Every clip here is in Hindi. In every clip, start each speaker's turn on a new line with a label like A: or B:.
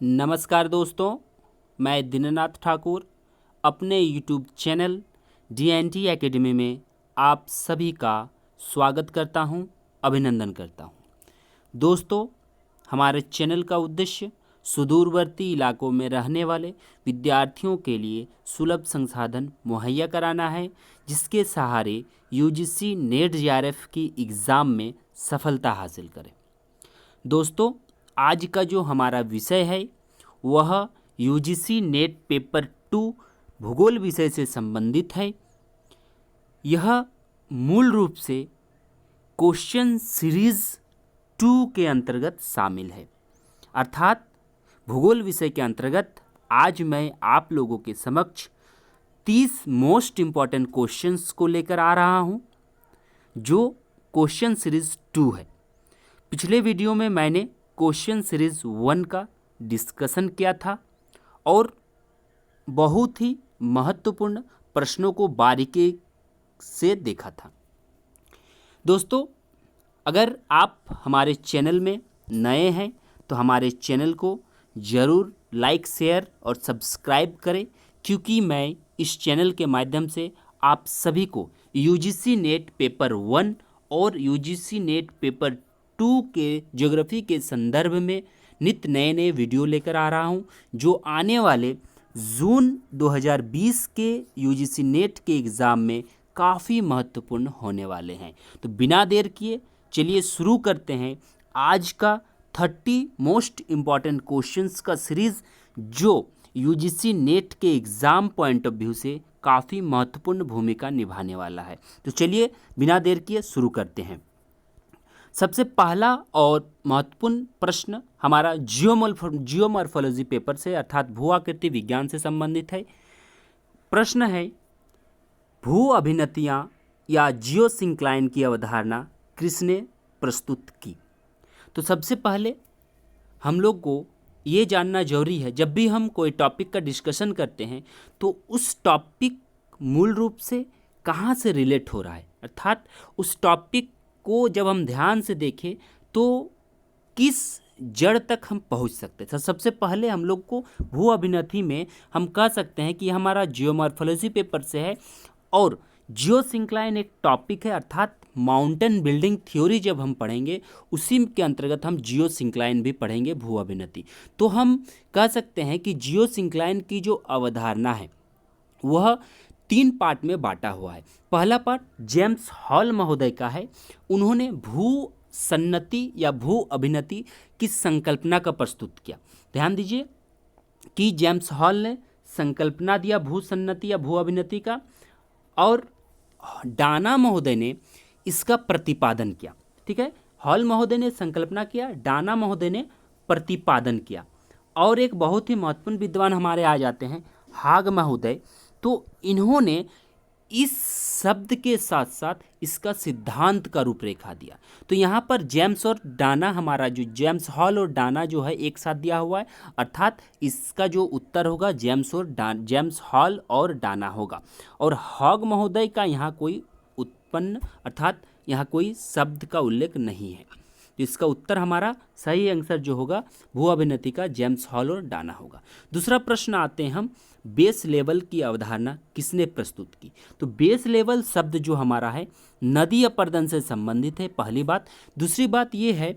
A: नमस्कार दोस्तों, मैं दीननाथ ठाकुर अपने यूट्यूब चैनल DNT एकेडमी में आप सभी का स्वागत करता हूं, अभिनंदन करता हूं। दोस्तों, हमारे चैनल का उद्देश्य सुदूरवर्ती इलाकों में रहने वाले विद्यार्थियों के लिए सुलभ संसाधन मुहैया कराना है, जिसके सहारे UGC नेट JRF की एग्ज़ाम में सफलता हासिल करें। दोस्तों, आज का जो हमारा विषय है वह UGC नेट पेपर 2 भूगोल विषय से संबंधित है। यह मूल रूप से क्वेश्चन सीरीज 2 के अंतर्गत शामिल है। अर्थात भूगोल विषय के अंतर्गत आज मैं आप लोगों के समक्ष 30 मोस्ट इम्पॉर्टेंट क्वेश्चंस को लेकर आ रहा हूँ, जो क्वेश्चन सीरीज 2 है। पिछले वीडियो में मैंने क्वेश्चन सीरीज 1 का डिस्कशन किया था और बहुत ही महत्वपूर्ण प्रश्नों को बारीकी से देखा था। दोस्तों, अगर आप हमारे चैनल में नए हैं तो हमारे चैनल को ज़रूर लाइक, शेयर और सब्सक्राइब करें, क्योंकि मैं इस चैनल के माध्यम से आप सभी को UGC नेट पेपर 1 और UGC नेट पेपर 2 के ज्योग्राफी के संदर्भ में नित्य नए नए वीडियो लेकर आ रहा हूं, जो आने वाले जून 2020 के UGC नेट के एग्ज़ाम में काफ़ी महत्वपूर्ण होने वाले हैं। तो बिना देर किए चलिए शुरू करते हैं आज का 30 मोस्ट इम्पॉर्टेंट क्वेश्चंस का सीरीज़, जो UGC नेट के एग्ज़ाम पॉइंट ऑफ व्यू से काफ़ी महत्वपूर्ण भूमिका निभाने वाला है। तो चलिए बिना देर किए शुरू करते हैं। सबसे पहला और महत्वपूर्ण प्रश्न हमारा जियोमॉर्फोलॉजी पेपर से अर्थात भू आकृति विज्ञान से संबंधित है। प्रश्न है, भू अभिनतियाँ या जियोसिंक्लाइन की अवधारणा किसने प्रस्तुत की? तो सबसे पहले हम लोग को ये जानना जरूरी है, जब भी हम कोई टॉपिक का डिस्कशन करते हैं तो उस टॉपिक मूल रूप से कहाँ से रिलेट हो रहा है, अर्थात उस टॉपिक को जब हम ध्यान से देखें तो किस जड़ तक हम पहुंच सकते हैं। तो सबसे पहले हम लोग को भू अभिनति में हम कह सकते हैं कि हमारा जियोमॉर्फोलॉजी पेपर से है और जियोसिंक्लाइन एक टॉपिक है, अर्थात माउंटेन बिल्डिंग थ्योरी जब हम पढ़ेंगे उसी के अंतर्गत हम जियोसिंक्लाइन भी पढ़ेंगे, भू अभिनति। तो हम कह सकते हैं कि जियोसिंक्लाइन की जो अवधारणा है वह 3 पार्ट में बांटा हुआ है। पहला पार्ट जेम्स हॉल महोदय का है। उन्होंने भू सन्नति या भू अभिनति की संकल्पना का प्रस्तुत किया। ध्यान दीजिए कि जेम्स हॉल ने संकल्पना दिया भू सन्नति या भू अभिनति का, और डाना महोदय ने इसका प्रतिपादन किया। ठीक है, हॉल महोदय ने संकल्पना किया, डाना महोदय ने प्रतिपादन किया। और एक बहुत ही महत्वपूर्ण विद्वान हमारे आ जाते हैं, हाग महोदय। तो इन्होंने इस शब्द के साथ साथ इसका सिद्धांत का रूपरेखा दिया। तो यहाँ पर जेम्स और डाना, हमारा जो जेम्स हॉल और डाना जो है एक साथ दिया हुआ है, अर्थात इसका जो उत्तर होगा जेम्स हॉल और डाना होगा। और हॉग महोदय का यहाँ कोई उत्पन्न अर्थात यहाँ कोई शब्द का उल्लेख नहीं है। तो इसका उत्तर हमारा सही आंसर जो होगा भू अभिनति का जेम्स हॉल और डाना होगा। दूसरा प्रश्न आते हैं हम, बेस लेवल की अवधारणा किसने प्रस्तुत की? तो बेस लेवल शब्द जो हमारा है नदी अपर्दन से संबंधित है, पहली बात। दूसरी बात ये है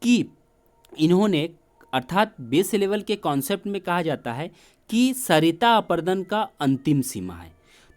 A: कि इन्होंने अर्थात बेस लेवल के कॉन्सेप्ट में कहा जाता है कि सरिता अपर्दन का अंतिम सीमा है।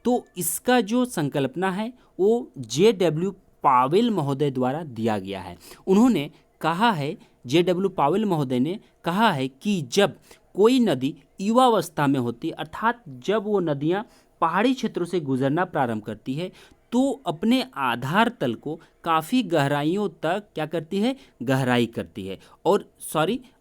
A: तो इसका जो संकल्पना है वो JW पावेल महोदय द्वारा दिया गया है। उन्होंने कहा है, JW पावेल महोदय ने कहा है कि जब कोई नदी युवावस्था में होती है, अर्थात जब वो नदियाँ पहाड़ी क्षेत्रों से गुजरना प्रारंभ करती है, तो अपने आधार तल को काफ़ी गहराइयों तक क्या करती है, गहराई करती है, और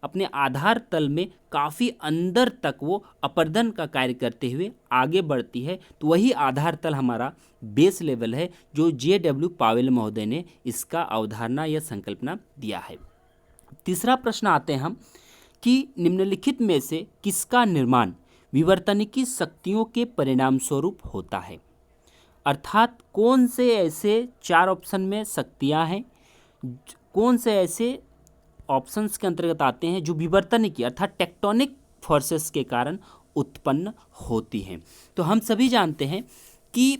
A: अपने आधार तल में काफ़ी अंदर तक वो अपर्दन का कार्य करते हुए आगे बढ़ती है। तो वही आधार तल हमारा बेस लेवल है, जो JW पावेल महोदय ने इसका अवधारणा या संकल्पना दिया है। तीसरा प्रश्न आते हैं हम कि निम्नलिखित में से किसका निर्माण विवर्तनिकी शक्तियों के परिणाम स्वरूप होता है? अर्थात कौन से ऐसे 4 ऑप्शन में शक्तियां हैं, कौन से ऐसे ऑप्शंस के अंतर्गत आते हैं जो विवर्तनिकी अर्थात टेक्टोनिक फोर्सेस के कारण उत्पन्न होती हैं। तो हम सभी जानते हैं कि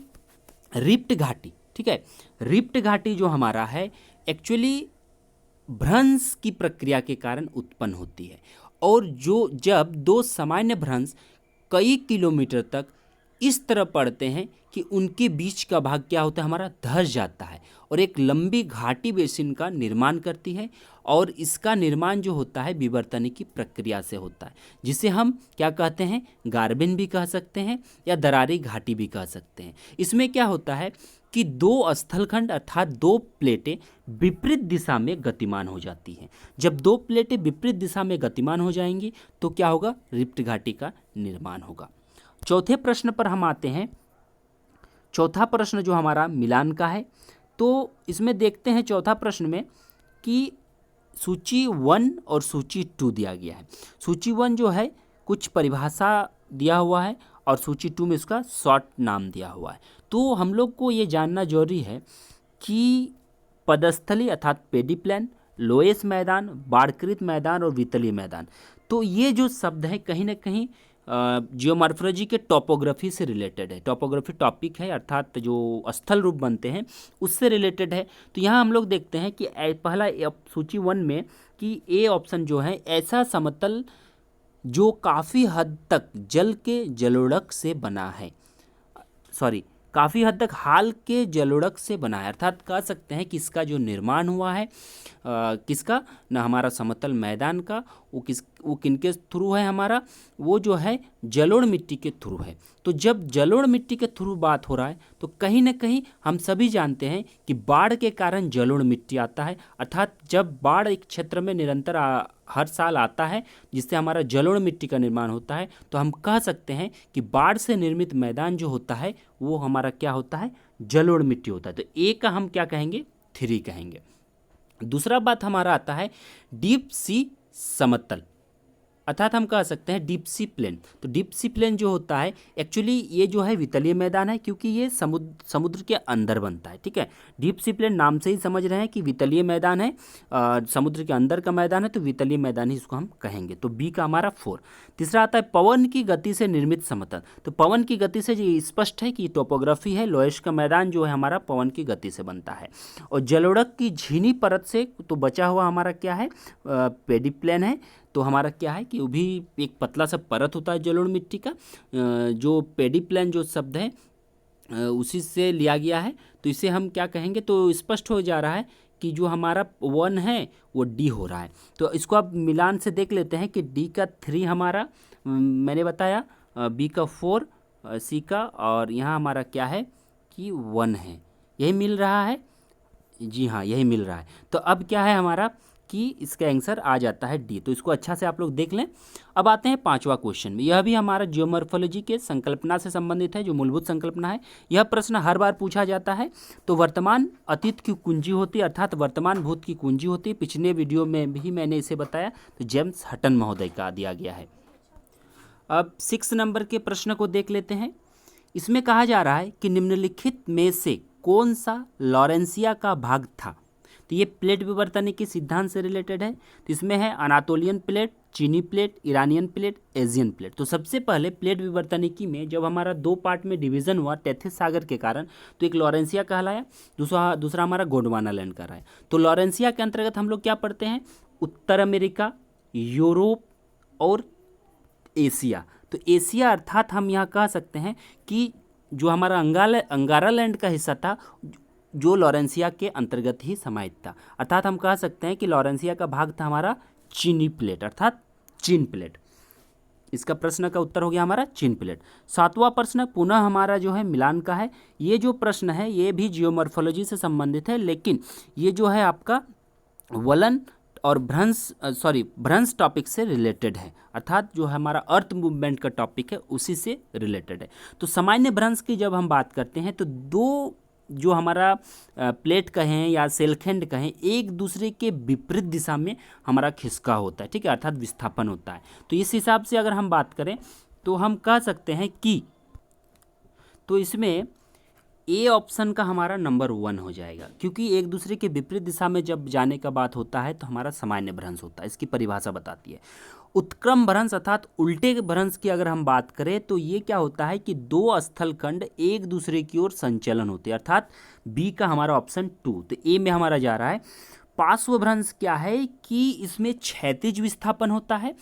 A: रिफ्ट घाटी, ठीक है, रिफ्ट घाटी जो हमारा है एक्चुअली भ्रंश की प्रक्रिया के कारण उत्पन्न होती है, और जब दो सामान्य भ्रंश कई किलोमीटर तक इस तरह पड़ते हैं कि उनके बीच का भाग क्या होता है, हमारा धंस जाता है और एक लंबी घाटी बेसिन का निर्माण करती है, और इसका निर्माण जो होता है विवर्तनिकी प्रक्रिया से होता है, जिसे हम क्या कहते हैं, गार्बिन भी कह सकते हैं या दरारी घाटी भी कह सकते हैं। इसमें क्या होता है कि दो स्थलखंड अर्थात दो प्लेटें विपरीत दिशा में गतिमान हो जाती हैं। जब दो प्लेटें विपरीत दिशा में गतिमान हो जाएंगी तो क्या होगा, रिफ्ट घाटी का निर्माण होगा। चौथे प्रश्न पर हम आते हैं। चौथा प्रश्न जो हमारा मिलान का है, तो इसमें देखते हैं चौथा प्रश्न में कि सूची 1 और सूची 2 दिया गया है। सूची 1 जो है कुछ परिभाषा दिया हुआ है और सूची 2 में इसका शॉर्ट नाम दिया हुआ है। तो हम लोग को ये जानना जरूरी है कि पदस्थली अर्थात पेडी प्लेन, लोएस मैदान, बाढ़कृत मैदान और वितलीय मैदान, तो ये जो शब्द है कहीं ना कहीं जियोमॉर्फोलॉजी के टोपोग्राफी से रिलेटेड है। टोपोग्राफी टॉपिक है अर्थात जो स्थल रूप बनते हैं उससे रिलेटेड है। तो यहाँ हम लोग देखते हैं कि पहला सूची 1 में कि ए ऑप्शन जो है ऐसा समतल जो काफ़ी हद तक जल के जलोढ़क से बना है, काफ़ी हद तक हाल के जलोढ़क से बना है, अर्थात कह सकते हैं कि इसका जो निर्माण हुआ है किसका, ना हमारा समतल मैदान का, वो किनके थ्रू है, हमारा वो जो है जलोढ़ मिट्टी के थ्रू है। तो जब जलोढ़ मिट्टी के थ्रू बात हो रहा है तो कहीं ना कहीं हम सभी जानते हैं कि बाढ़ के कारण जलोढ़ मिट्टी आता है, अर्थात जब बाढ़ एक क्षेत्र में निरंतर हर साल आता है जिससे हमारा जलोढ़ मिट्टी का निर्माण होता है, तो हम कह सकते हैं कि बाढ़ से निर्मित मैदान जो होता है वो हमारा क्या होता है, जलोढ़ मिट्टी होता है। तो ए का हम क्या कहेंगे, 3 कहेंगे। दूसरा बात हमारा आता है डीप सी समतल, अर्थात हम कह सकते हैं डीप सी प्लेन। तो डीप सी प्लेन जो होता है एक्चुअली ये जो है वितलीय मैदान है, क्योंकि ये समुद्र के अंदर बनता है, ठीक है। डीप सी प्लेन नाम से ही समझ रहे हैं कि वितलीय मैदान है, समुद्र के अंदर का मैदान है, तो वितलीय मैदान ही इसको हम कहेंगे। तो बी का हमारा 4। तीसरा आता है पवन की गति से निर्मित समतल। तो पवन की गति से ये स्पष्ट है कि टोपोग्राफी है, लोएश का मैदान जो है हमारा पवन की गति से बनता है, और जलोढ़क की झीनी परत से तो बचा हुआ हमारा क्या है, पेडी प्लेन है। तो हमारा क्या है कि वो भी एक पतला सा परत होता है जलोढ़ मिट्टी का, जो पेडी प्लेन जो शब्द है उसी से लिया गया है। तो इसे हम क्या कहेंगे, तो स्पष्ट हो जा रहा है कि जो हमारा 1 है वो डी हो रहा है। तो इसको आप मिलान से देख लेते हैं कि डी का 3 हमारा मैंने बताया, बी का 4, सी का, और यहाँ हमारा क्या है कि 1 है। यही मिल रहा है, जी हाँ यही मिल रहा है। तो अब क्या है हमारा कि इसका आंसर आ जाता है डी। तो इसको अच्छा से आप लोग देख लें। अब आते हैं 5वां क्वेश्चन में। यह भी हमारा जियोमॉर्फोलॉजी के संकल्पना से संबंधित है, जो मूलभूत संकल्पना है। यह प्रश्न हर बार पूछा जाता है। तो वर्तमान अतीत की कुंजी होती है, अर्थात वर्तमान भूत की कुंजी होती है। पिछले वीडियो में भी मैंने इसे बताया, तो जेम्स हटन महोदय का दिया गया है। अब 6 नंबर के प्रश्न को देख लेते हैं। इसमें कहा जा रहा है कि निम्नलिखित में से कौन सा लॉरेंसिया का भाग था। तो ये प्लेट विवर्तनिकी सिद्धांत से रिलेटेड है। तो इसमें है अनातोलियन प्लेट, चीनी plate, Iranian plate, Asian plate. तो सबसे पहले प्लेट विवर्तनिकी में जब हमारा 2 पार्ट में डिवीजन हुआ टेथिस सागर के कारण, तो एक लॉरेंसिया कहलाया, दूसरा हमारा गोंडवाना लैंड कहलाया। तो लॉरेंसिया के अंतर्गत हम लोग क्या पढ़ते हैं, उत्तर अमेरिका, यूरोप और एशिया। तो एशिया अर्थात हम यहाँ कह सकते हैं कि जो हमारा अंगारा लैंड का हिस्सा था जो लॉरेंसिया के अंतर्गत ही समाहित था, अर्थात हम कह सकते हैं कि लॉरेंसिया का भाग था हमारा चीनी प्लेट अर्थात चीन प्लेट। इसका प्रश्न का उत्तर हो गया हमारा चीन प्लेट। 7वां प्रश्न पुनः हमारा जो है मिलान का है। ये जो प्रश्न है ये भी जियोमॉर्फोलॉजी से संबंधित है, लेकिन ये जो है आपका वलन और भ्रंश टॉपिक से रिलेटेड है, अर्थात जो हमारा अर्थ मूवमेंट का टॉपिक है उसी से रिलेटेड है। तो सामान्य भ्रंश की जब हम बात करते हैं तो 2 जो हमारा प्लेट कहें या सेलखंड कहें, एक दूसरे के विपरीत दिशा में हमारा खिसका होता है, ठीक है, अर्थात विस्थापन होता है। तो इस हिसाब से अगर हम बात करें तो हम कह सकते हैं कि तो इसमें ए ऑप्शन का हमारा नंबर 1 हो जाएगा, क्योंकि एक दूसरे के विपरीत दिशा में जब जाने का बात होता है तो हमारा सामान्य भ्रंश होता है। इसकी परिभाषा बताती है। उत्क्रम भ्रंश अर्थात उल्टे भ्रंश की अगर हम बात करें तो ये क्या होता है कि दो स्थलखंड एक दूसरे की ओर संचलन होते हैं, अर्थात बी का हमारा ऑप्शन 2। तो ए में हमारा जा रहा है। पार्श्व भ्रंश क्या है कि इसमें क्षैतिज विस्थापन होता है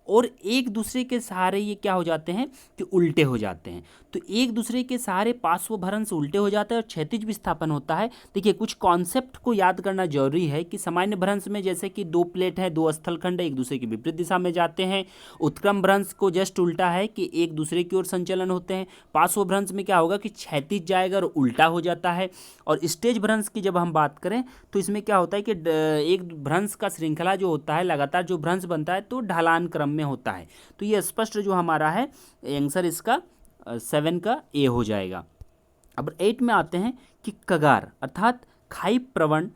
A: और एक दूसरे के सहारे ये क्या हो जाते हैं कि उल्टे हो जाते हैं। तो एक दूसरे के सहारे पार्श्व भ्रंश उल्टे हो जाते हैं और क्षैतिज विस्थापन होता है। देखिए, कुछ कॉन्सेप्ट को याद करना जरूरी है कि सामान्य भ्रंश में जैसे कि दो प्लेट है, दो स्थलखंड एक दूसरे की विपरीत दिशा में जाते हैं। उत्क्रम भ्रंश को जस्ट उल्टा है कि एक दूसरे की ओर संचलन होते हैं। पार्श्व भ्रंश में क्या होगा कि क्षैतिज जाएगा और उल्टा हो जाता है। और स्टेज भ्रंश की जब हम बात करें तो इसमें क्या होता है कि एक भ्रंश का श्रृंखला जो होता है, लगातार जो भ्रंश बनता है तो ढलान क्रम में होता है। तो ये स्पष्ट जो हमारा है आंसर इसका 7 का ए हो जाएगा। अब 8 में आते हैं कि कगार अर्थात खाई प्रवण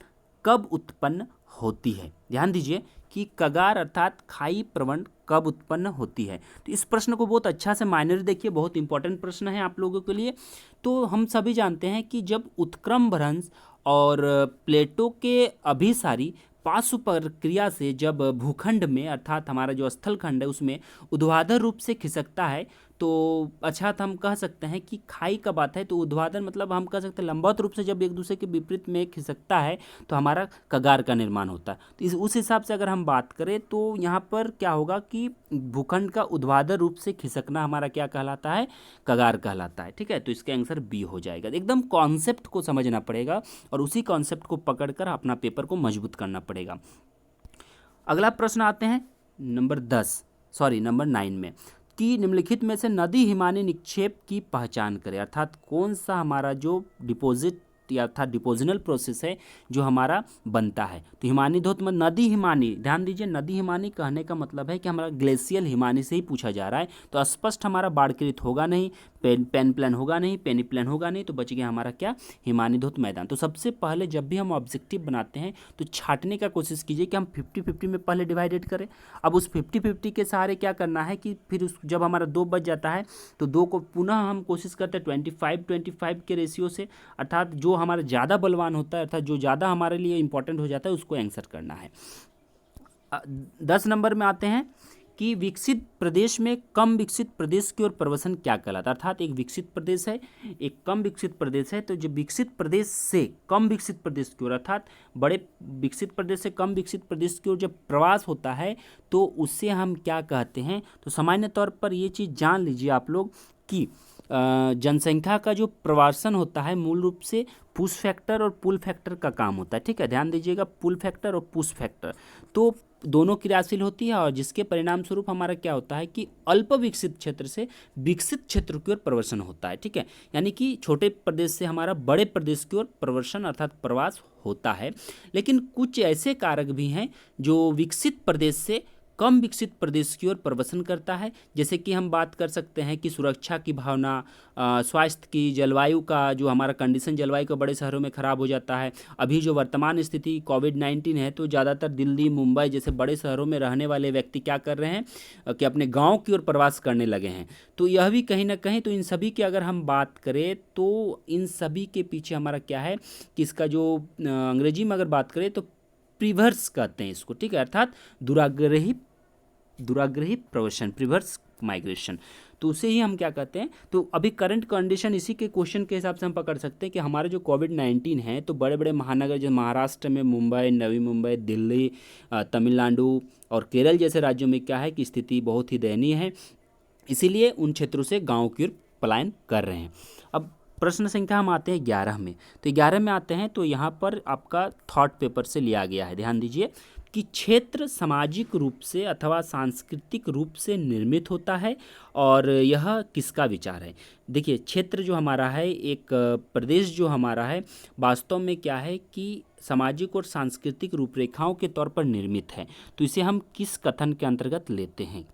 A: कब उत्पन्न होती है। ध्यान दीजिए कि कगार अर्थात खाई प्रवण कब उत्पन्न होती है। तो इस प्रश्न को बहुत अच्छा से मायने देखिए, बहुत इंपॉर्टेंट प्रश्न है आप लोगों के लिए। तो हम सभी जानते हैं कि जब उत्क्रम भ्रंश और प्लेटों के अभिसारी पार्श्व प्रक्रिया से जब भूखंड में अर्थात हमारा जो स्थलखंड है उसमें ऊर्ध्वाधर रूप से खिसकता है तो अच्छा हम कह सकते हैं कि खाई का बात है तो ऊर्ध्वाधर मतलब हम कह सकते हैं लंबवत रूप से जब एक दूसरे के विपरीत में खिसकता है तो हमारा कगार का निर्माण होता है। तो उस हिसाब से अगर हम बात करें तो यहाँ पर क्या होगा कि भूखंड का ऊर्ध्वाधर रूप से खिसकना हमारा क्या कहलाता है, कगार कहलाता है। ठीक है, तो इसका आंसर बी हो जाएगा। एकदम कॉन्सेप्ट को समझना पड़ेगा और उसी कॉन्सेप्ट को पकड़कर अपना पेपर को मजबूत करना पड़ेगा। अगला प्रश्न आते हैं नंबर 9 में कि निम्नलिखित में से नदी हिमानी निक्षेप की पहचान करें। अर्थात कौन सा हमारा जो डिपॉजिट या अर्थात डिपोजिनल प्रोसेस है जो हमारा बनता है। तो हिमानी धोत में नदी हिमानी, ध्यान दीजिए नदी हिमानी कहने का मतलब है कि हमारा ग्लेशियल हिमानी से ही पूछा जा रहा है। तो स्पष्ट हमारा बाढ़कृत होगा नहीं, पेन प्लान होगा नहीं, पेनी प्लान होगा नहीं, तो बच गया हमारा क्या, हिमानी धोत मैदान। तो सबसे पहले जब भी हम ऑब्जेक्टिव बनाते हैं तो छाटने का कोशिश कीजिए कि हम 50-50 में पहले डिवाइडेड करें। अब उस 50-50 के सहारे क्या करना है कि फिर उस जब हमारा 2 बच जाता है तो 2 को पुनः हम कोशिश करते हैं 25-25 के रेशियो से, अर्थात जो हमारा ज़्यादा बलवान होता है अर्थात जो ज़्यादा हमारे लिए इंपॉर्टेंट हो जाता है उसको आंसर करना है। 10 नंबर में आते हैं कि विकसित प्रदेश में कम विकसित प्रदेश की ओर प्रवसन क्या कहलाता है। अर्थात एक विकसित प्रदेश है, एक कम विकसित प्रदेश है, तो जो विकसित प्रदेश से कम विकसित प्रदेश की ओर अर्थात बड़े विकसित प्रदेश से कम विकसित प्रदेश की ओर जब प्रवास होता है तो उससे हम क्या कहते हैं। तो सामान्य तौर पर ये चीज़ जान लीजिए आप लोग कि जनसंख्या का जो प्रवासन होता है मूल रूप से पुश फैक्टर और पुल फैक्टर का काम होता है। ठीक है, ध्यान दीजिएगा, पुल फैक्टर और पुश फैक्टर तो दोनों क्रियाशील होती है और जिसके परिणाम स्वरूप हमारा क्या होता है कि अल्प विकसित क्षेत्र से विकसित क्षेत्र की ओर प्रवर्सन होता है। ठीक है, यानी कि छोटे प्रदेश से हमारा बड़े प्रदेश की ओर प्रवर्सन अर्थात प्रवास होता है। लेकिन कुछ ऐसे कारक भी हैं जो विकसित प्रदेश से कम विकसित प्रदेश की ओर प्रवसन करता है, जैसे कि हम बात कर सकते हैं कि सुरक्षा की भावना, स्वास्थ्य की, जलवायु का जो हमारा कंडीशन जलवायु का बड़े शहरों में ख़राब हो जाता है। अभी जो वर्तमान स्थिति कोविड-19 है तो ज़्यादातर दिल्ली, मुंबई जैसे बड़े शहरों में रहने वाले व्यक्ति क्या कर रहे हैं कि अपने गाँव की ओर प्रवास करने लगे हैं। तो यह भी कहीं ना कहीं, तो इन सभी की अगर हम बात करें तो इन सभी के पीछे हमारा क्या है कि इसका जो अंग्रेजी में अगर बात करें तो प्रिवर्स कहते हैं इसको। ठीक है, अर्थात दुराग्रही प्रवसन, प्रिवर्स माइग्रेशन, तो उसे ही हम क्या कहते हैं। तो अभी करंट कंडीशन इसी के क्वेश्चन के हिसाब से हम पकड़ सकते हैं कि हमारे जो कोविड-19 है तो बड़े बड़े महानगर जैसे महाराष्ट्र में मुंबई, नवी मुंबई, दिल्ली, तमिलनाडु और केरल जैसे राज्यों में क्या है कि स्थिति बहुत ही दयनीय है, इसीलिए उन क्षेत्रों से गाँव की ओर पलायन कर रहे हैं। अब प्रश्न संख्या हम आते हैं 11 में। तो 11 में आते हैं तो यहाँ पर आपका थॉट पेपर से लिया गया है। ध्यान दीजिए कि क्षेत्र सामाजिक रूप से अथवा सांस्कृतिक रूप से निर्मित होता है और यह किसका विचार है। देखिए, क्षेत्र जो हमारा है, एक प्रदेश जो हमारा है, वास्तव में क्या है कि सामाजिक और सांस्कृतिक रूपरेखाओं के तौर पर निर्मित है। तो इसे हम किस कथन के अंतर्गत लेते हैं।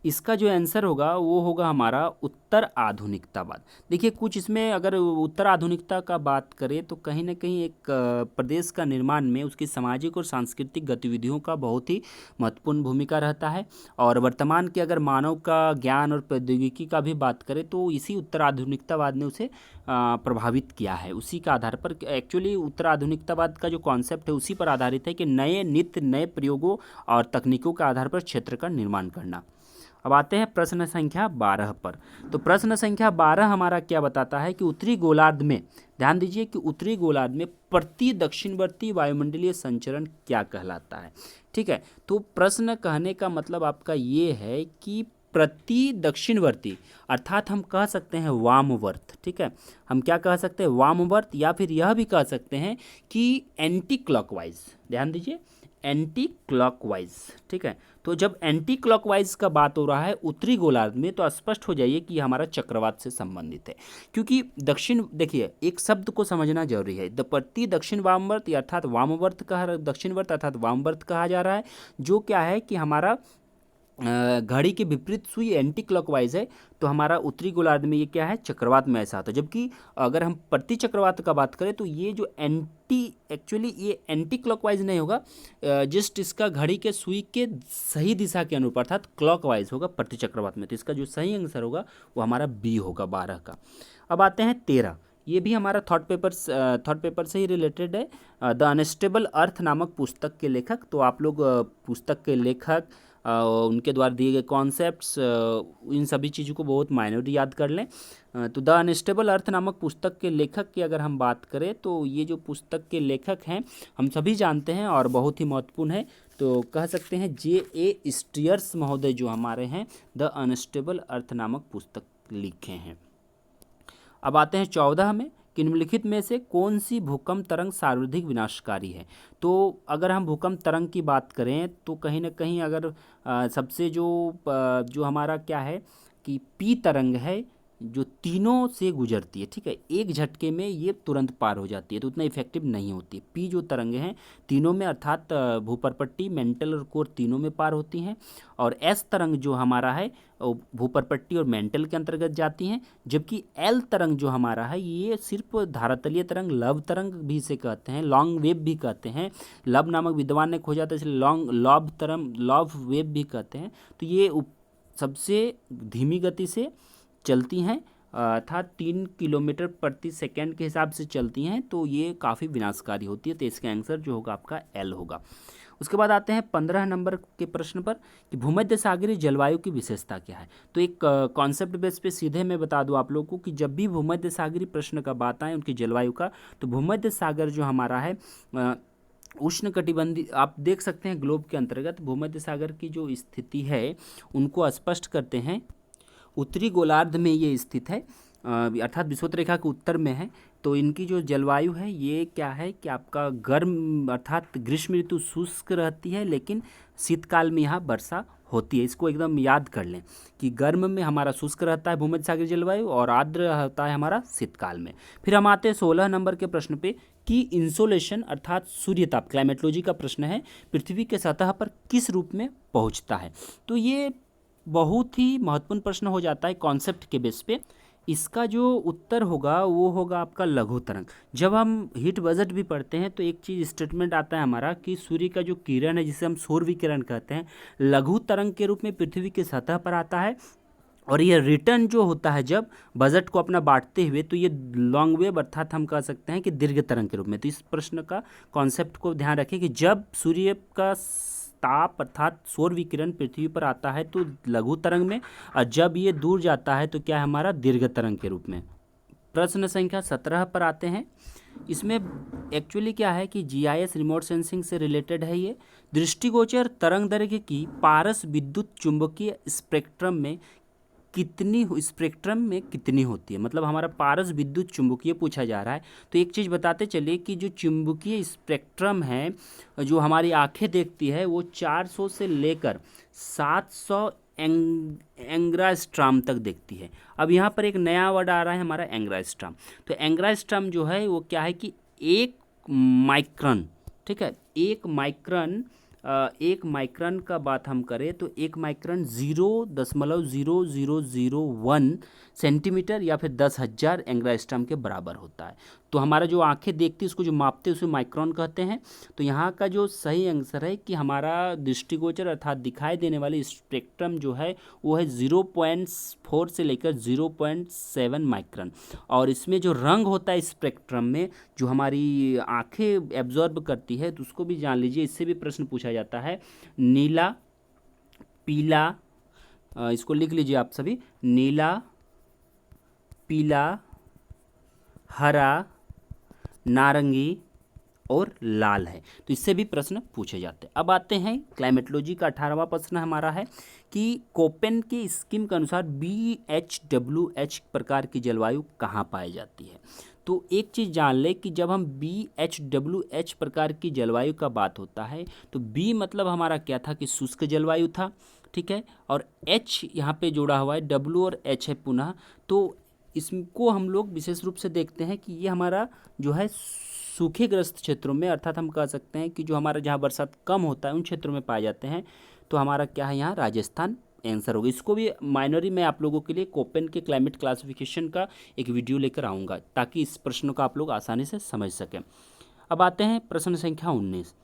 A: इसका जो आंसर होगा वो होगा हमारा उत्तर आधुनिकतावाद। देखिए कुछ इसमें अगर उत्तर आधुनिकता का बात करें तो कहीं ना कहीं एक प्रदेश का निर्माण में उसकी सामाजिक और सांस्कृतिक गतिविधियों का बहुत ही महत्वपूर्ण भूमिका रहता है। और वर्तमान के अगर मानव का ज्ञान और प्रौद्योगिकी का भी बात करें तो इसी उत्तर आधुनिकतावाद ने उसे प्रभावित किया है। उसी का आधार पर एक्चुअली उत्तर आधुनिकतावाद का जो कॉन्सेप्ट है उसी पर आधारित है कि नए नित्य नए प्रयोगों और तकनीकों के आधार पर क्षेत्र का निर्माण करना। अब आते हैं प्रश्न संख्या 12 पर। तो प्रश्न संख्या 12 हमारा क्या बताता है कि उत्तरी गोलार्ध में, ध्यान दीजिए कि उत्तरी गोलार्ध में प्रति दक्षिणवर्ती वायुमंडलीय संचरण क्या कहलाता है। ठीक है, तो प्रश्न कहने का मतलब आपका ये है कि प्रति दक्षिणवर्ती अर्थात हम कह सकते हैं वामवर्त। ठीक है, हम क्या कह सकते हैं, वामवर्त, या फिर यह भी कह सकते हैं कि एंटी क्लॉकवाइज। ध्यान दीजिए, एंटी क्लॉकवाइज। ठीक है, तो जब एंटी क्लॉकवाइज का बात हो रहा है उत्तरी गोलार्ध में तो स्पष्ट हो जाइए कि हमारा चक्रवात से संबंधित है। क्योंकि दक्षिण, देखिए एक शब्द को समझना जरूरी है, प्रति दक्षिण वामवर्त अर्थात वामवर्त कहा, दक्षिणवर्त अर्थात वामवर्त कहा जा रहा है, जो क्या है कि हमारा घड़ी के विपरीत सुई एंटी क्लॉकवाइज है। तो हमारा उत्तरी गोलार्ध में ये क्या है, चक्रवात में ऐसा आता है। जबकि अगर हम प्रति चक्रवात का बात करें तो ये जो एक्चुअली ये एंटी क्लॉकवाइज नहीं होगा, जस्ट इसका घड़ी के सुई के सही दिशा के अनुरूप अर्थात क्लॉकवाइज होगा प्रति चक्रवात में। तो इसका जो सही आंसर होगा वो हमारा बी होगा 12 का। अब आते हैं 13, ये भी हमारा थॉट पेपर से ही रिलेटेड है। द अनस्टेबल अर्थ नामक पुस्तक के लेखक, तो आप लोग पुस्तक के लेखक, उनके द्वारा दिए गए कॉन्सेप्ट्स, इन सभी चीज़ों को बहुत माइन्यूटली याद कर लें। तो द अनस्टेबल अर्थ नामक पुस्तक के लेखक की अगर हम बात करें तो ये जो पुस्तक के लेखक हैं हम सभी जानते हैं और बहुत ही महत्वपूर्ण है, तो कह सकते हैं J.A. स्टीयर्स महोदय जो हमारे हैं द अनस्टेबल अर्थ नामक पुस्तक लिखे हैं। अब आते हैं 14 में, कि निम्नलिखित में से कौन सी भूकंप तरंग सर्वाधिक विनाशकारी है। तो अगर हम भूकंप तरंग की बात करें तो कहीं ना कहीं अगर सबसे जो हमारा क्या है कि पी तरंग है जो तीनों से गुजरती है। ठीक है, एक झटके में ये तुरंत पार हो जाती है तो उतना इफेक्टिव नहीं होती है। पी जो तरंगें हैं तीनों में अर्थात भूपरपट्टी, मेंटल और कोर तीनों में पार होती हैं। और एस तरंग जो हमारा है भूपरपट्टी और मेंटल के अंतर्गत जाती हैं। जबकि एल तरंग जो हमारा है ये सिर्फ धारातलीय तरंग, लव तरंग भी इसे कहते हैं, लॉन्ग वेव भी कहते हैं। लव नामक विद्वान ने खोजा था इसलिए लॉन्ग लव वेव भी कहते हैं। तो ये सबसे धीमी गति से चलती हैं अर्थात 3 किलोमीटर प्रति सेकेंड के हिसाब से चलती हैं, तो ये काफ़ी विनाशकारी होती है। तो इसका आंसर जो होगा आपका एल होगा। उसके बाद आते हैं 15 नंबर के प्रश्न पर कि भूमध्य सागरीय जलवायु की विशेषता क्या है। तो एक कॉन्सेप्ट बेस पे सीधे मैं बता दूं आप लोगों को कि जब भी भूमध्य सागरीय प्रश्न का बात आए उनकी जलवायु का, तो भूमध्य सागर जो हमारा है उष्णकटिबंधीय, आप देख सकते हैं ग्लोब के अंतर्गत भूमध्य सागर की जो स्थिति है उनको स्पष्ट करते हैं। उत्तरी गोलार्ध में ये स्थित है अर्थात विषुवत रेखा के उत्तर में है। तो इनकी जो जलवायु है ये क्या है कि आपका गर्म अर्थात ग्रीष्म ऋतु शुष्क रहती है, लेकिन शीतकाल में यहाँ वर्षा होती है। इसको एकदम याद कर लें कि गर्म में हमारा शुष्क रहता है भूमध्य सागरीय जलवायु और आर्द्र होता है हमारा शीतकाल में। फिर हम आते हैं 16 नंबर के प्रश्न पे कि इंसोलेशन अर्थात सूर्यताप, क्लाइमेटोलॉजी का प्रश्न है, पृथ्वी के सतह पर किस रूप में पहुँचता है। तो ये बहुत ही महत्वपूर्ण प्रश्न हो जाता है कॉन्सेप्ट के बेस पे। इसका जो उत्तर होगा वो होगा आपका लघु तरंग। जब हम हीट बजट भी पढ़ते हैं तो एक चीज़ स्टेटमेंट आता है हमारा कि सूर्य का जो किरण है जिसे हम सौर विकिरण कहते हैं लघु तरंग के रूप में पृथ्वी की सतह पर आता है। और ये रिटर्न जो होता है जब बजट को अपना बांटते हुए तो ये लॉन्ग वेव अर्थात हम कह सकते हैं कि दीर्घ तरंग के रूप में। तो इस प्रश्न का कॉन्सेप्ट को ध्यान रखें कि जब सूर्य का ताप अर्थात सौर विकिरण पृथ्वी पर आता है तो लघु तरंग में, और जब ये दूर जाता है तो क्या है हमारा दीर्घ तरंग के रूप में। प्रश्न संख्या 17 पर आते हैं। इसमें एक्चुअली क्या है कि GIS रिमोट सेंसिंग से रिलेटेड है। ये दृष्टिगोचर तरंग दैर्घ्य की पारस विद्युत चुंबकीय स्पेक्ट्रम में कितनी होती है, मतलब हमारा पारस विद्युत चुंबकीय पूछा जा रहा है। तो एक चीज़ बताते चलिए कि जो चुंबकीय स्पेक्ट्रम है जो हमारी आंखें देखती है वो 400 से लेकर 700 एंग्स्ट्रॉम तक देखती है। अब यहाँ पर एक नया वर्ड आ रहा है हमारा एंग्स्ट्रॉम। तो एंग्स्ट्रॉम जो है वो क्या है कि 1 माइक्रोन, ठीक है, 1 माइक्रोन एक माइक्रॉन का बात हम करें तो एक माइक्रॉन 0.0001 सेंटीमीटर या फिर 10,000 एंग्स्ट्रॉम के बराबर होता है। तो हमारा जो आंखें देखती है उसको जो मापते हैं उसे माइक्रॉन कहते हैं। तो यहाँ का जो सही आंसर है कि हमारा दृष्टिगोचर अर्थात दिखाई देने वाली स्पेक्ट्रम जो है वो है 0.4 से लेकर 0.7 माइक्रॉन। और इसमें जो रंग होता है स्पेक्ट्रम में जो हमारी आंखें एब्जॉर्ब करती है तो उसको भी जान लीजिए, इससे भी प्रश्न पूछा जाता है। नीला, पीला, इसको लिख लीजिए आप सभी, नीला, पीला, हरा, नारंगी और लाल है। तो इससे भी प्रश्न पूछे जाते हैं। अब आते हैं क्लाइमेटोलॉजी का 18वां प्रश्न हमारा है कि कोपेन के स्कीम के अनुसार BHWH प्रकार की जलवायु कहाँ पाई जाती है। तो एक चीज़ जान ले कि जब हम BHWH प्रकार की जलवायु का बात होता है तो B मतलब हमारा क्या था कि शुष्क जलवायु था, ठीक है, और H यहाँ पे जोड़ा हुआ है, W और H है पुनः। तो इसको हम लोग विशेष रूप से देखते हैं कि ये हमारा जो है सूखेग्रस्त क्षेत्रों में, अर्थात हम कह सकते हैं कि जो हमारा जहाँ बरसात कम होता है उन क्षेत्रों में पाए जाते हैं। तो हमारा क्या है यहाँ राजस्थान आंसर होगा। इसको भी माइनरी में आप लोगों के लिए कोपेन के क्लाइमेट क्लासिफिकेशन का एक वीडियो लेकर आऊँगा ताकि इस प्रश्न को आप लोग आसानी से समझ सकें। अब आते हैं प्रश्न संख्या 19।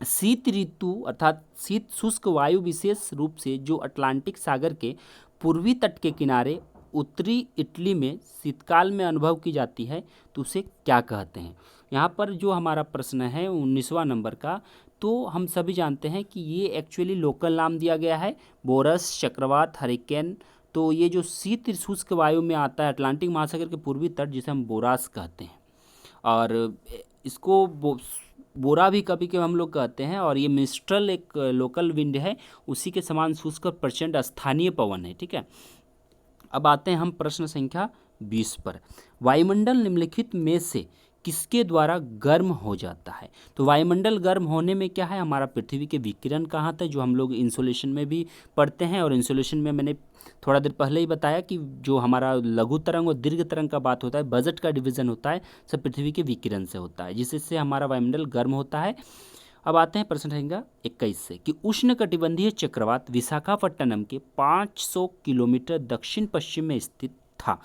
A: शीत ऋतु अर्थात शीत शुष्क वायु विशेष रूप से जो अटलांटिक सागर के पूर्वी तट के किनारे उत्तरी इटली में शीतकाल में अनुभव की जाती है तो उसे क्या कहते हैं। यहाँ पर जो हमारा प्रश्न है 19वां नंबर का, तो हम सभी जानते हैं कि ये एक्चुअली लोकल नाम दिया गया है, बोरस, चक्रवात, हरिकेन। तो ये जो शीत शुष्क वायु में आता है अटलांटिक महासागर के पूर्वी तट जिसे हम बोरास कहते हैं, और इसको बोरा भी कभी कभी हम लोग कहते हैं। और ये मिस्ट्रल एक लोकल विंड है, उसी के समान शुष्क और प्रचंड स्थानीय पवन है, ठीक है। अब आते हैं हम प्रश्न संख्या 20 पर। वायुमंडल निम्नलिखित में से किसके द्वारा गर्म हो जाता है। तो वायुमंडल गर्म होने में क्या है, हमारा पृथ्वी के विकिरण का हाथ है, जो हम लोग इंसुलेशन में भी पढ़ते हैं। और इंसुलेशन में मैंने थोड़ा देर पहले ही बताया कि जो हमारा लघु तरंग और दीर्घ तरंग का बात होता है, बजट का डिवीजन होता है, सब पृथ्वी के विकिरण से होता है, जिससे हमारा वायुमंडल गर्म होता है। अब आते हैं प्रश्न संख्या 21 से कि उष्णकटिबंधीय चक्रवात विशाखापट्टनम के 500 किलोमीटर दक्षिण पश्चिम में स्थित था।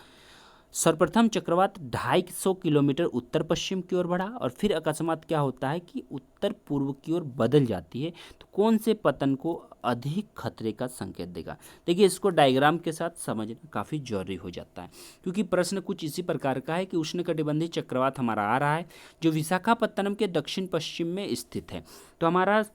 A: सर्वप्रथम चक्रवात 250 किलोमीटर उत्तर पश्चिम की ओर बढ़ा और फिर अकस्मात क्या होता है कि उत्तर पूर्व की ओर बदल जाती है। तो कौन से पतन को अधिक खतरे का संकेत देगा। देखिए इसको डायग्राम के साथ समझना काफ़ी जरूरी हो जाता है, क्योंकि प्रश्न कुछ इसी प्रकार का है कि उष्णकटिबंधीय चक्रवात हमारा आ रहा है जो विशाखापट्टनम के दक्षिण पश्चिम में स्थित है। तो हमारा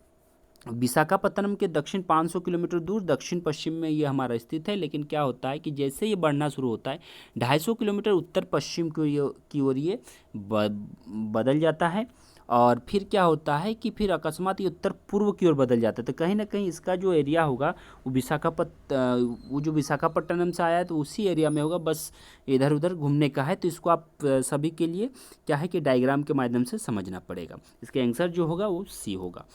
A: विशाखापट्टनम के दक्षिण 500 किलोमीटर दूर दक्षिण पश्चिम में ये हमारा स्थित है। लेकिन क्या होता है कि जैसे ये बढ़ना शुरू होता है 250 किलोमीटर उत्तर पश्चिम की ओर ये बदल जाता है, और फिर क्या होता है कि फिर अकस्मात ये उत्तर पूर्व की ओर बदल जाता है। तो कहीं ना कहीं इसका जो एरिया होगा वो वो जो विशाखापट्टनम से आया है तो उसी एरिया में होगा, बस इधर उधर घूमने का है। तो इसको आप सभी के लिए क्या है कि डायग्राम के माध्यम से समझना पड़ेगा। इसका आंसर जो होगा वो सी होगा।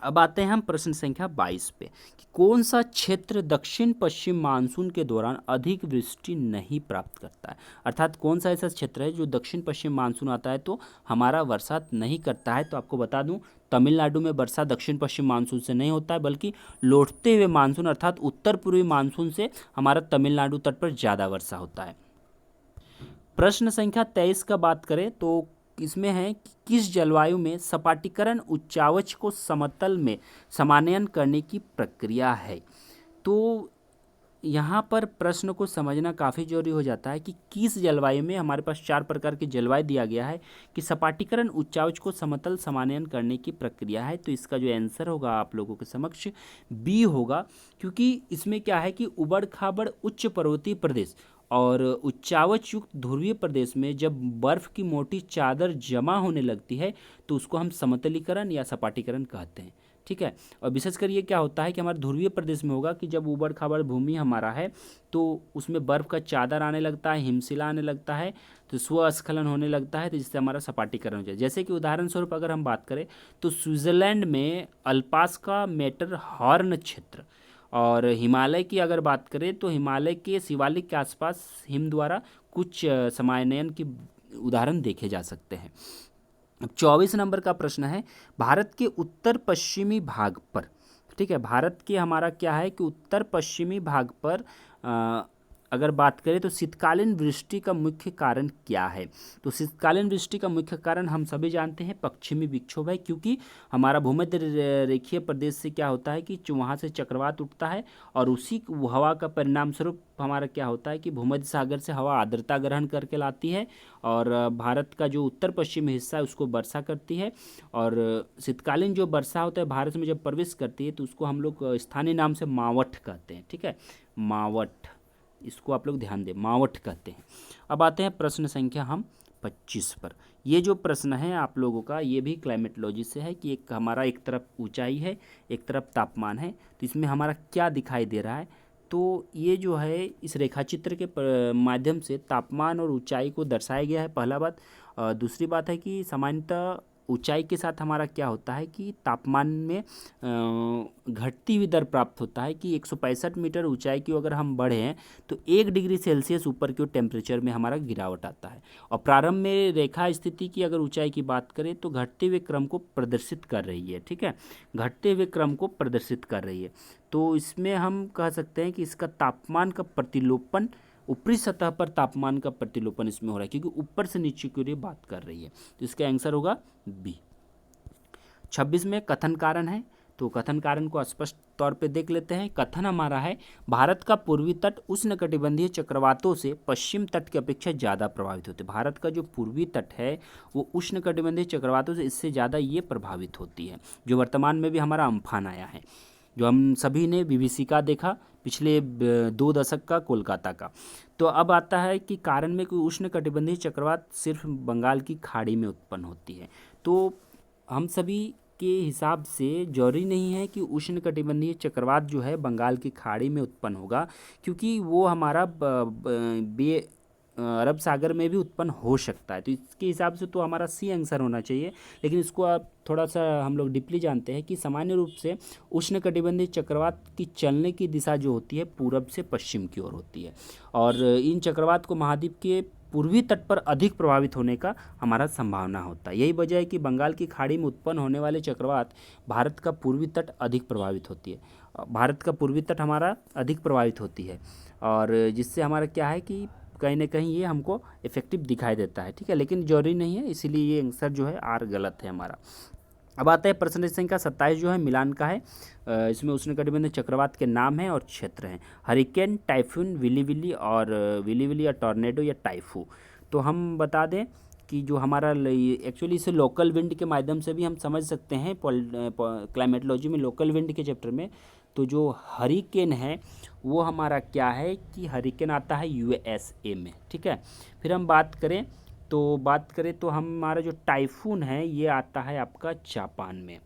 A: अब आते हैं हम प्रश्न संख्या 22 पे कि कौन सा क्षेत्र दक्षिण पश्चिम मानसून के दौरान अधिक वृष्टि नहीं प्राप्त करता है। अर्थात कौन सा ऐसा क्षेत्र है जो दक्षिण पश्चिम मानसून आता है तो हमारा बरसात नहीं करता है। तो आपको बता दूं तमिलनाडु में वर्षा दक्षिण पश्चिम मानसून से नहीं होता है, बल्कि लौटते हुए मानसून अर्थात उत्तर पूर्वी मानसून से हमारा तमिलनाडु तट पर ज़्यादा वर्षा होता है। प्रश्न संख्या 23 का बात करें तो इसमें है कि किस जलवायु में सपाटीकरण उच्चावच को समतल में समानयन करने की प्रक्रिया है। तो यहाँ पर प्रश्न को समझना काफ़ी जरूरी हो जाता है कि किस जलवायु में, हमारे पास 4 प्रकार की जलवायु दिया गया है कि सपाटीकरण उच्चावच को समतल समानयन करने की प्रक्रिया है। तो इसका जो आंसर होगा आप लोगों के समक्ष बी होगा, क्योंकि इसमें क्या है कि उबड़ खाबड़ उच्च पर्वतीय प्रदेश और उच्चावच युक्त ध्रुवीय प्रदेश में जब बर्फ़ की मोटी चादर जमा होने लगती है तो उसको हम समतलीकरण या सपाटीकरण कहते हैं, ठीक है। और विशेषकर ये क्या होता है कि हमारे ध्रुवीय प्रदेश में होगा कि जब उबड़ खाबड़ भूमि हमारा है तो उसमें बर्फ़ का चादर आने लगता है, हिमशिला आने लगता है, तो स्वस्खलन होने लगता है, तो जिससे हमारा सपाटीकरण हो जाए। जैसे कि उदाहरण स्वरूप अगर हम बात करें तो स्विट्ज़रलैंड में अल्पास का मैटरहॉर्न क्षेत्र, और हिमालय की अगर बात करें तो हिमालय के शिवालिक के आसपास हिम द्वारा कुछ समानयन की उदाहरण देखे जा सकते हैं। अब 24 नंबर का प्रश्न है, भारत के उत्तर पश्चिमी भाग पर, ठीक है, भारत के हमारा क्या है कि उत्तर पश्चिमी भाग पर अगर बात करें तो शीतकालीन वृष्टि का मुख्य कारण क्या है। तो शीतकालीन वृष्टि का मुख्य कारण हम सभी जानते हैं पश्चिमी विक्षोभ है, क्योंकि हमारा भूमध्य रेखीय प्रदेश से क्या होता है कि वहाँ से चक्रवात उठता है और उसी हवा का परिणाम स्वरूप हमारा क्या होता है कि भूमध्य सागर से हवा आर्द्रता ग्रहण करके लाती है और भारत का जो उत्तर पश्चिमी हिस्सा है उसको वर्षा करती है। और शीतकालीन जो वर्षा होता है भारत में जब प्रवेश करती है तो उसको हम लोग स्थानीय नाम से मावठ कहते हैं, ठीक है, मावठ, इसको आप लोग ध्यान दें, मावठ कहते हैं। अब आते हैं प्रश्न संख्या हम 25 पर। ये जो प्रश्न है आप लोगों का ये भी क्लाइमेटोलॉजी से है कि एक हमारा एक तरफ ऊंचाई है एक तरफ तापमान है, तो इसमें हमारा क्या दिखाई दे रहा है। तो ये जो है इस रेखाचित्र के माध्यम से तापमान और ऊंचाई को दर्शाया गया है, पहला बात। दूसरी बात है कि सामान्यतः ऊंचाई के साथ हमारा क्या होता है कि तापमान में घटती हुई दर प्राप्त होता है कि 165 मीटर ऊंचाई की अगर हम बढ़े हैं तो 1 डिग्री सेल्सियस ऊपर की ओर टेम्परेचर में हमारा गिरावट आता है। और प्रारंभ में रेखा स्थिति की अगर ऊंचाई की बात करें तो घटते हुए क्रम को प्रदर्शित कर रही है, ठीक है, घटते हुए क्रम को प्रदर्शित कर रही है। तो इसमें हम कह सकते हैं कि इसका तापमान का प्रतिलोपन, ऊपरी सतह पर तापमान का प्रतिलोपन इसमें हो रहा है क्योंकि ऊपर से नीचे की ओर ये बात कर रही है, तो इसका आंसर होगा बी। 26 में कथन कारण है, तो कथन कारण को स्पष्ट तौर पे देख लेते हैं। कथन हमारा है, भारत का पूर्वी तट उष्णकटिबंधीय चक्रवातों से पश्चिम तट की अपेक्षा ज़्यादा प्रभावित होते हैं। भारत का जो पूर्वी तट है वो उष्णकटिबंधीय चक्रवातों से इससे ज़्यादा ये प्रभावित होती है, जो वर्तमान में भी हमारा अम्फान आया है, जो हम सभी ने BBC का देखा पिछले 2 दशक का, कोलकाता का। तो अब आता है कि कारण में कोई उष्णकटिबंधीय चक्रवात सिर्फ बंगाल की खाड़ी में उत्पन्न होती है। तो हम सभी के हिसाब से जरूरी नहीं है कि उष्णकटिबंधीय चक्रवात जो है बंगाल की खाड़ी में उत्पन्न होगा, क्योंकि वो हमारा अरब सागर में भी उत्पन्न हो सकता है। तो इसके हिसाब से तो हमारा सी आंसर होना चाहिए। लेकिन इसको आप थोड़ा सा हम लोग डीपली जानते हैं कि सामान्य रूप से उष्णकटिबंधीय चक्रवात की चलने की दिशा जो होती है पूरब से पश्चिम की ओर होती है और इन चक्रवात को महाद्वीप के पूर्वी तट पर अधिक प्रभावित होने का हमारा संभावना होता है। यही वजह है कि बंगाल की खाड़ी में उत्पन्न होने वाले चक्रवात भारत का पूर्वी तट अधिक प्रभावित होती है, भारत का पूर्वी तट हमारा अधिक प्रभावित होती है और जिससे हमारा क्या है कि कहीं ना कहीं ये हमको इफेक्टिव दिखाई देता है, ठीक है, लेकिन जरूरी नहीं है, इसीलिए ये आंसर जो है आर गलत है हमारा। अब आता है प्रश्न संख्या 27 जो है मिलान का है। इसमें उष्णकटिबंधीय चक्रवात के नाम है और क्षेत्र हैं, हरिकेन, टाइफून, विली विली या टॉर्नेडो या टाइफू। तो हम बता दें कि जो हमारा एक्चुअली इसे लोकल विंड के माध्यम से भी हम समझ सकते हैं क्लाइमेटोलॉजी में, लोकल विंड के चैप्टर में। तो जो हरिकेन है वो हमारा क्या है कि हरिकेन आता है USA में, ठीक है। फिर हम बात करें तो हमारा जो टाइफून है ये आता है आपका जापान में,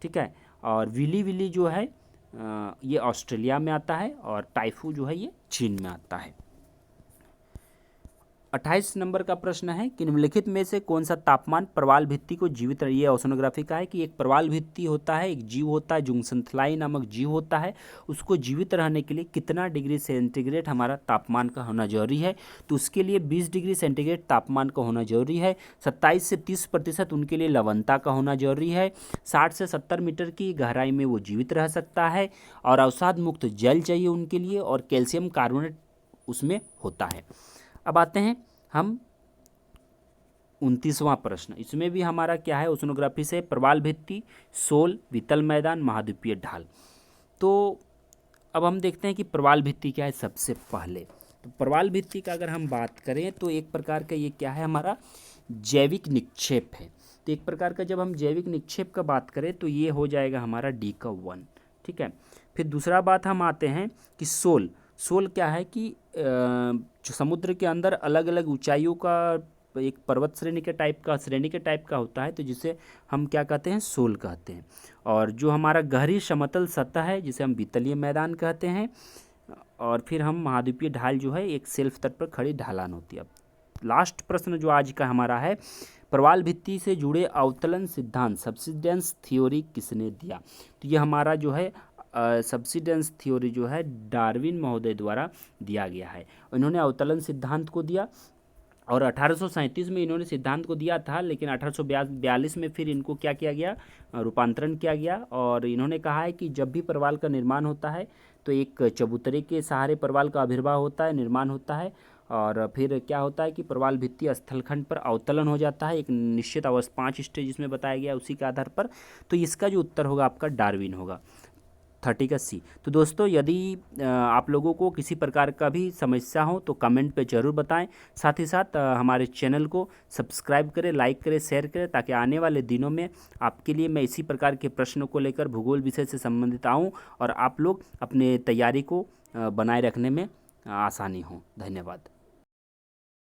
A: ठीक है। और विली विली जो है ये ऑस्ट्रेलिया में आता है और टाइफू जो है ये चीन में आता है। 28 नंबर का प्रश्न है कि निम्नलिखित में से कौन सा तापमान प्रवाल भित्ति को जीवित, ये ओशनोग्राफी का है कि एक प्रवाल भित्ति होता है, एक जीव होता है, जुंगसनथलाई नामक जीव होता है, उसको जीवित रहने के लिए कितना डिग्री सेंटीग्रेड हमारा तापमान का होना जरूरी है। तो उसके लिए 20 डिग्री सेंटीग्रेड तापमान का होना जरूरी है। 27 से 30% उनके लिए लवणता का होना जरूरी है। 60 से 70 मीटर की गहराई में वो जीवित रह सकता है और अवसाद मुक्त जल चाहिए उनके लिए और कैल्शियम कार्बोनेट उसमें होता है। अब आते हैं हम 29वां प्रश्न, इसमें भी हमारा क्या है ओशनोग्राफी से, प्रवाल भित्ति, सोल, वितल मैदान, महाद्वीपीय ढाल। तो अब हम देखते हैं कि प्रवाल भित्ति क्या है सबसे पहले। तो प्रवाल भित्ति का अगर हम बात करें तो एक प्रकार का ये क्या है हमारा जैविक निक्षेप है। तो एक प्रकार का जब हम जैविक निक्षेप का बात करें तो ये हो जाएगा हमारा D का 1, ठीक है। फिर दूसरा बात हम आते हैं कि सोल क्या है कि जो समुद्र के अंदर अलग अलग ऊंचाइयों का एक पर्वत श्रेणी के टाइप का होता है, तो जिसे हम क्या कहते हैं सोल कहते हैं। और जो हमारा गहरी समतल सतह है जिसे हम वितलीय मैदान कहते हैं। और फिर हम महाद्वीपीय ढाल जो है एक सेल्फ तट पर खड़ी ढलान होती है। अब लास्ट प्रश्न जो आज का हमारा है, प्रवाल भित्ति से जुड़े अवतलन सिद्धांत सब्सिडेंस थ्योरी किसने दिया। तो ये हमारा जो है सब्सिडेंस थ्योरी जो है डार्विन महोदय द्वारा दिया गया है। उन्होंने अवतलन सिद्धांत को दिया और 1837 में इन्होंने सिद्धांत को दिया था, लेकिन 1842 में फिर इनको क्या किया गया, रूपांतरण किया गया। और इन्होंने कहा है कि जब भी प्रवाल का निर्माण होता है तो एक चबूतरे के सहारे प्रवाल का आविर्भाव होता है, निर्माण होता है। और फिर क्या होता है कि प्रवाल भित्ति स्थलखंड पर अवतलन हो जाता है, एक निश्चित अवस्था 5 स्टेज इसमें बताया गया है, उसी के आधार पर। तो इसका जो उत्तर होगा आपका डार्विन होगा, 30 का सी। तो दोस्तों यदि आप लोगों को किसी प्रकार का भी समस्या हो तो कमेंट पे ज़रूर बताएं। साथ ही साथ हमारे चैनल को सब्सक्राइब करें, लाइक करें, शेयर करें, ताकि आने वाले दिनों में आपके लिए मैं इसी प्रकार के प्रश्नों को लेकर भूगोल विषय से संबंधित आऊँ और आप लोग अपने तैयारी को बनाए रखने में आसानी हो। धन्यवाद।